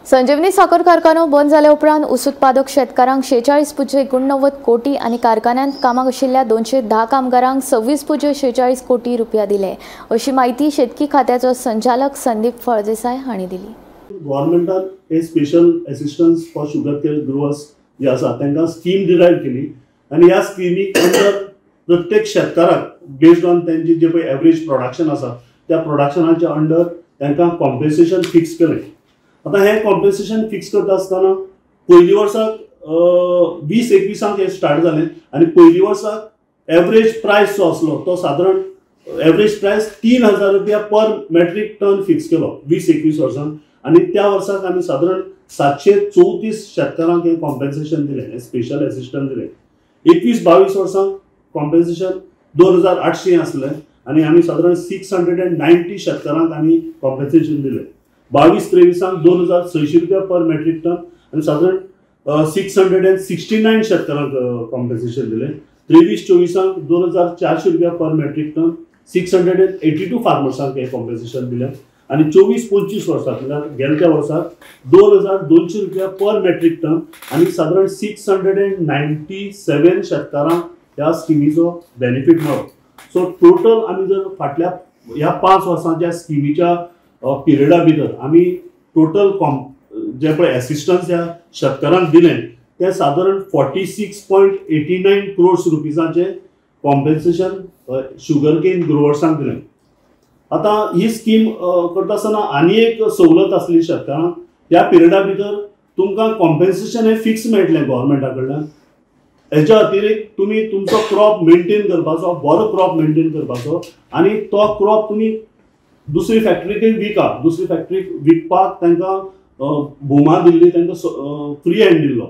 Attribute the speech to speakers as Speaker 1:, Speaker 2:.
Speaker 1: संजीवनी साखर कारखानो बंद जाले उपरांत ऊस उत्पादक शेतकारांक 46.89 कोटी आणि कारखान्यांत कामाक आशिल्ल्या 210 कामगारांक 26.46 कोटी रुपया दिले, अशी माहिती शेतकी खात्याचो संचालक संदीप फळदेसाय हांणी दिली।
Speaker 2: गव्हर्नमेंटान हे special assistance for sugar cane growers जे आसा तांकां स्कीम डिरायव केली आणि ह्या स्किमीक अंडर प्रत्येक शेतकाराक बेस्ड ऑन त्यांची जे पळय एवरेज प्रोडक्शन आसा त्या प्रोडक्शनाच्या अंडर तांकां कॉम्पेन्सेशन फिक्स केलें। आता हे कॉम्पेन्सेशन फिक्स करता आसतना पयली वर्साक 20-21 हे स्टार्ट जालें आणि पयली वर्साक एवरेज प्राइस जो आसलो तो साधारण एवरेज प्राइस 3000 रुपया पर मेट्रिक टन फिक्स केलो 20-21 वर्सान आणि त्या वर्साक आमी साधारण 734 शेतकारांक हे कॉम्पेन्सेशन दिलें, स्पेशल असिस्टन्स दिलें। 21-22 वर्साक कॉम्पेन्सेशन 2800 आसलें आणि आमी साधारण 690 शेतकारांक आमी कॉम्पेन्सेशन दिलें। 22-23 2600 रुपया पर मेट्रिक टन आणि साधारण 669 शेतकारांक कॉम्पेन्सेशन दिले। 23-24 2400 रुपया पर मेट्रिक टन 682 फार्मर्सांक हे कॉम्पेन्सेशन दिले आणि 24-25 वर्साक गेल्या वर्साक 2200 रुपया पर मेट्रिक टन आणि साधारण 697 शेतकारांक ह्या स्किमीचो बेनिफिट मेळ्ळो। सो टोटल आमी जर फाटल्या ह्या 5 वर्सांच्या स्किमीच्या पिरियडा भितर आमी टोटल जे पळय असिस्टन्स ह्या शेतकारांक दिलें ते साधारण 46.89 crores रुपीजांचे कॉम्पेन्सेशन शुगर केन ग्रोवर्सांक दिलें। आता ही स्कीम करता आसतना आनी एक सवलत आसली शेतकारांक, ह्या पिरियडा भितर तुमकां कॉम्पेन्सेशन हे फिक्स मेळटलें गव्हर्नमेंटा कडल्यान। हेच्या अतिरिक्त तुमी तुमचो क्रॉप मेंटेन करपाचो, बरो क्रॉप मेंटेन करपाचो आणि तो क्रॉप तुमी दुसरी फॅक्टरीक विका, दुसरी फॅक्टरीक विकपाक तांकां भोवमान दिल्ली, तांकां फ्री हँड दिल्लो।